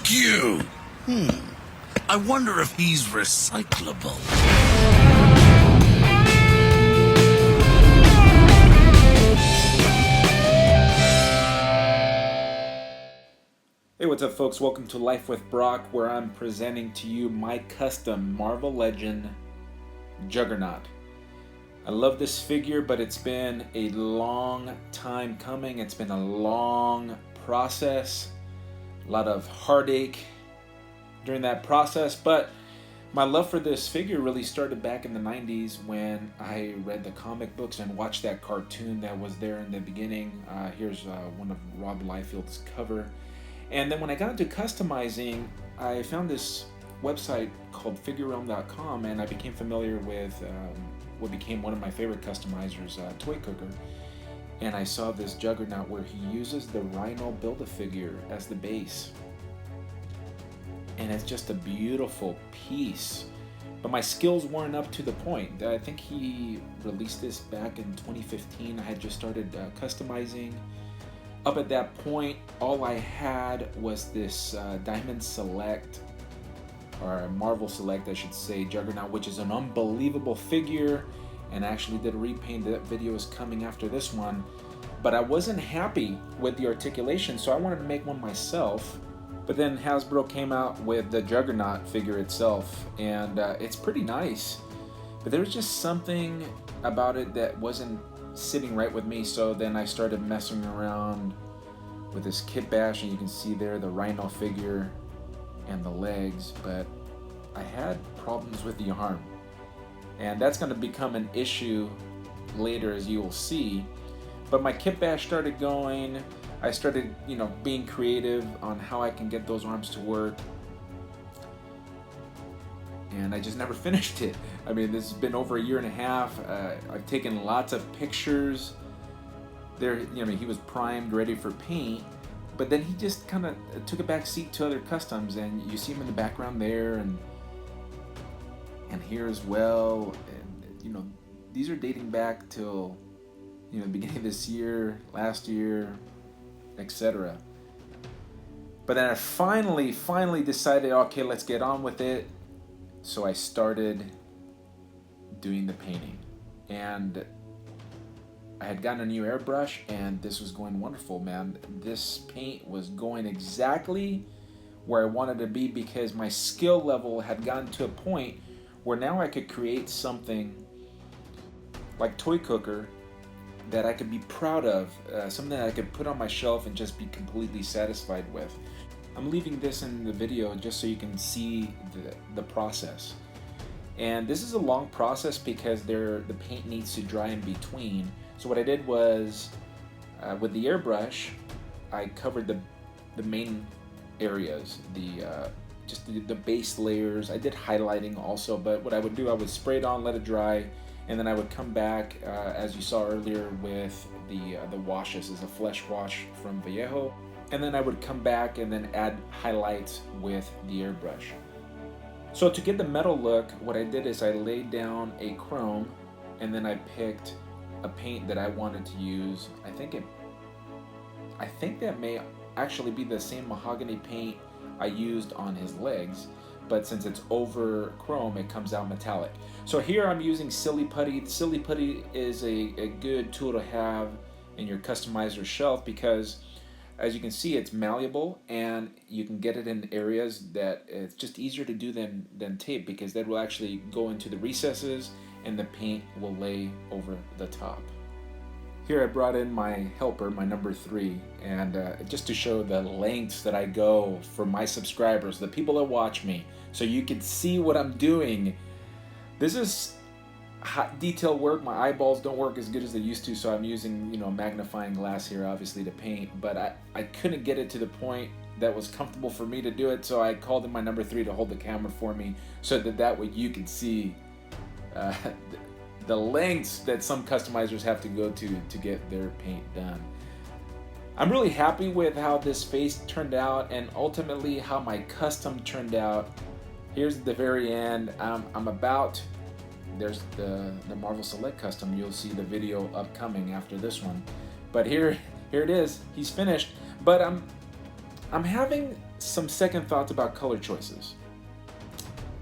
you! I wonder if he's recyclable. Hey, what's up folks? Welcome to Life with Brock, where I'm presenting to you my custom Marvel Legend Juggernaut. I love this figure, but it's been a long time coming. It's been a long process, a lot of heartache during that process, but my love for this figure really started back in the 90s when I read the comic books and watched that cartoon that was there in the beginning. Here's one of Rob Liefeld's cover. And then when I got into customizing, I found this website called figurerealm.com, and I became familiar with what became one of my favorite customizers, Toy Cooker. And I saw this Juggernaut where he uses the Rhino Build-A-Figure as the base. And it's just a beautiful piece. But my skills weren't up to the point. I think he released this back in 2015. I had just started customizing. Up at that point, all I had was this Diamond Select, or Marvel Select I should say, Juggernaut, which is an unbelievable figure, and I actually did a repaint. That video is coming after this one, but I wasn't happy with the articulation, so I wanted to make one myself. But then Hasbro came out with the Juggernaut figure itself, and it's pretty nice, but there was just something about it that wasn't sitting right with me. So then I started messing around with this kit bash, and you can see there the Rhino figure and the legs, but I had problems with the arm, and that's going to become an issue later, as you will see. But my kit bash started going. I started, being creative on how I can get those arms to work, and I just never finished it. I mean, this has been over a year and a half. I've taken lots of pictures. There, he was primed, ready for paint, but then he just kind of took a back seat to other customs, and you see him in the background there, and here as well. And these are dating back till the beginning of this year, last year, etc. But then I finally decided, okay, let's get on with it. So I started doing the painting, and I had gotten a new airbrush, and this was going wonderful, man. This paint was going exactly where I wanted to be, because my skill level had gotten to a point where now I could create something like Toy Cooker that I could be proud of, something that I could put on my shelf and just be completely satisfied with. I'm leaving this in the video just so you can see the process. And this is a long process because the paint needs to dry in between. So what I did was, with the airbrush, I covered the main areas, just the base layers. I did highlighting also, but what I would do, I would spray it on, let it dry, and then I would come back, as you saw earlier, with the washes. As a flesh wash from Vallejo. And then I would come back and then add highlights with the airbrush. So to get the metal look, what I did is I laid down a chrome, and then I picked a paint that I wanted to use. I think that may actually be the same mahogany paint I used on his legs, but since it's over chrome, it comes out metallic. So here I'm using Silly Putty. Silly Putty is a good tool to have in your customizer shelf, because as you can see, it's malleable, and you can get it in areas that it's just easier to do than tape, because that will actually go into the recesses and the paint will lay over the top. Here I brought in my helper, my number 3, and just to show the lengths that I go for my subscribers, the people that watch me, so you can see what I'm doing. This is hot detail work. My eyeballs don't work as good as they used to, so I'm using magnifying glass here obviously to paint, but I couldn't get it to the point that was comfortable for me to do it, so I called in my number 3 to hold the camera for me, so that way you can see the lengths that some customizers have to go to get their paint done. I'm really happy with how this face turned out, and ultimately how my custom turned out. Here's the very end. There's the Marvel Select custom. You'll see the video upcoming after this one. But here it is. He's finished. But I'm having some second thoughts about color choices.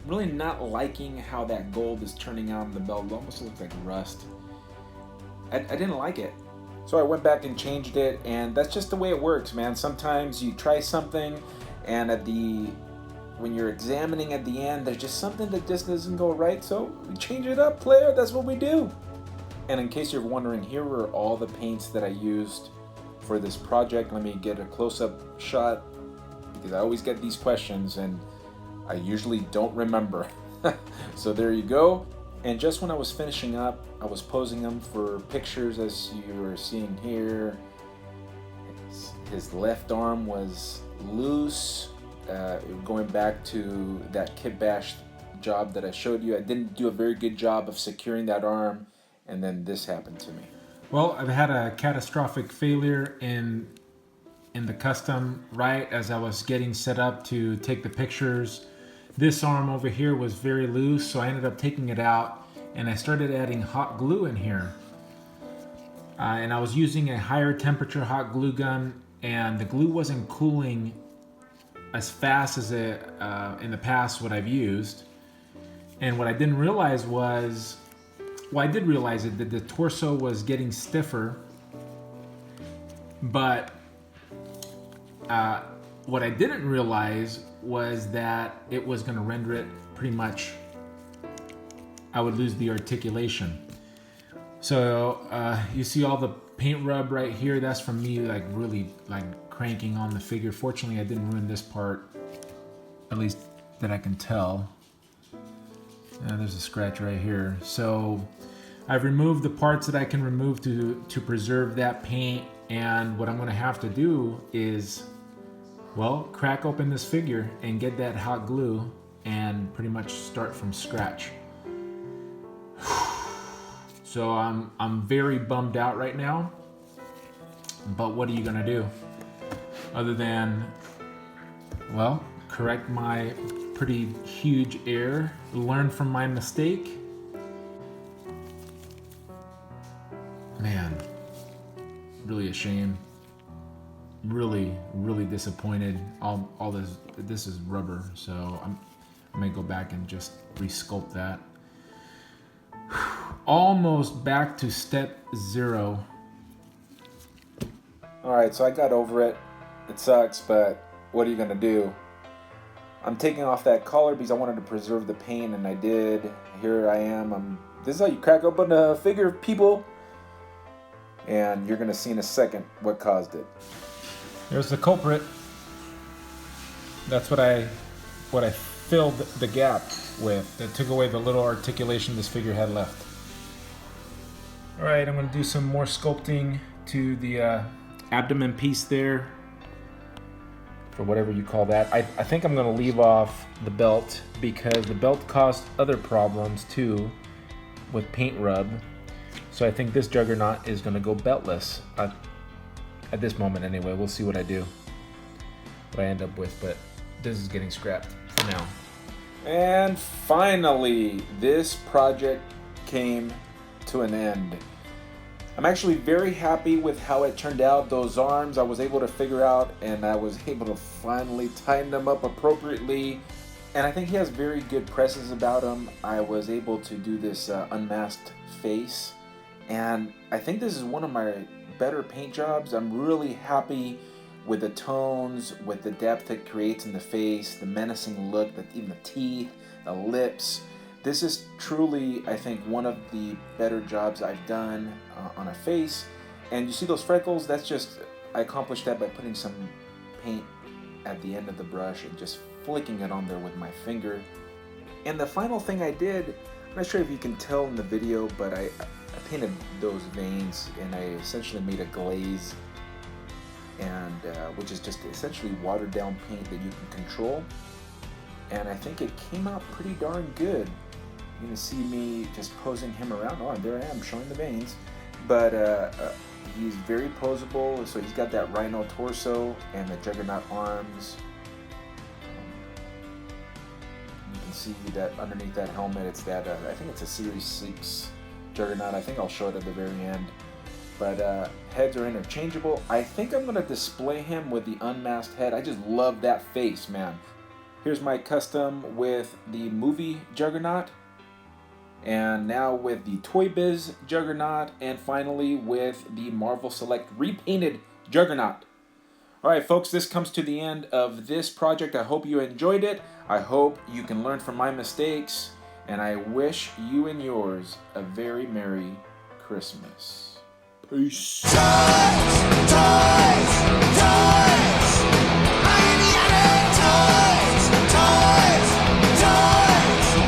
I'm really not liking how that gold is turning out on the belt. It almost looks like rust. I didn't like it. So I went back and changed it, and that's just the way it works, man. Sometimes you try something, and when you're examining at the end, there's just something that just doesn't go right, so we change it up, player. That's what we do. And in case you're wondering, here were all the paints that I used for this project. Let me get a close-up shot, because I always get these questions, and I usually don't remember. So there you go. And just when I was finishing up, I was posing them for pictures, as you were seeing here. His left arm was loose. Going back to that kit bash job that I showed you, I didn't do a very good job of securing that arm, and then this happened to me. Well, I've had a catastrophic failure in the custom right as I was getting set up to take the pictures. This arm over here was very loose, so I ended up taking it out, and I started adding hot glue in here. And I was using a higher temperature hot glue gun, and the glue wasn't cooling as fast as it in the past what I've used. And what I didn't realize was, well, I did realize it, that the torso was getting stiffer, but what I didn't realize was that it was going to render it pretty much, I would lose the articulation. So you see all the paint rub right here, that's from me like really like cranking on the figure. Fortunately, I didn't ruin this part, at least that I can tell. There's a scratch right here. So I've removed the parts that I can remove to preserve that paint, and what I'm going to have to do is, well, crack open this figure and get that hot glue and pretty much start from scratch. So I'm very bummed out right now, but what are you gonna do other than, well, correct my pretty huge error, learn from my mistake? Man, really a shame. Really disappointed. All this is rubber, so I may go back and just resculpt that. Almost back to step 0. Alright, so I got over it. It sucks, but what are you gonna do? I'm taking off that collar because I wanted to preserve the paint, and I did. Here I am. This is how you crack open a figure, people. And you're gonna see in a second what caused it. There's the culprit. That's what I filled the gap with. That took away the little articulation this figure had left. Alright, I'm going to do some more sculpting to the abdomen piece there, for whatever you call that. I think I'm going to leave off the belt, because the belt caused other problems too with paint rub. So I think this Juggernaut is going to go beltless. At this moment anyway. We'll see what I do, what I end up with, but this is getting scrapped for now. And finally, this project came to an end. I'm actually very happy with how it turned out. Those arms I was able to figure out, and I was able to finally tighten them up appropriately. And I think he has very good presses about him. I was able to do this unmasked face, and I think this is one of my better paint jobs. I'm really happy with the tones, with the depth it creates in the face, the menacing look, even the teeth, the lips. This is truly, I think, one of the better jobs I've done on a face. And you see those freckles? That's just, I accomplished that by putting some paint at the end of the brush and just flicking it on there with my finger. And the final thing I did, I'm not sure if you can tell in the video, but I painted those veins, and I essentially made a glaze, and which is just essentially watered down paint that you can control. And I think it came out pretty darn good. You're gonna see me just posing him around. Oh, there I am showing the veins, but he's very posable. So he's got that rhino torso and the Juggernaut arms. You can see that underneath that helmet, it's that I think it's a Series 6 Juggernaut. I think I'll show it at the very end. but heads are interchangeable. I think I'm going to display him with the unmasked head. I just love that face, man. Here's my custom with the movie Juggernaut, and now with the Toy Biz Juggernaut, and finally with the Marvel Select repainted Juggernaut. Alright folks, this comes to the end of this project. I hope you enjoyed it. I hope you can learn from my mistakes, and I wish you and yours a very Merry Christmas. Peace. Toys, toys, toys.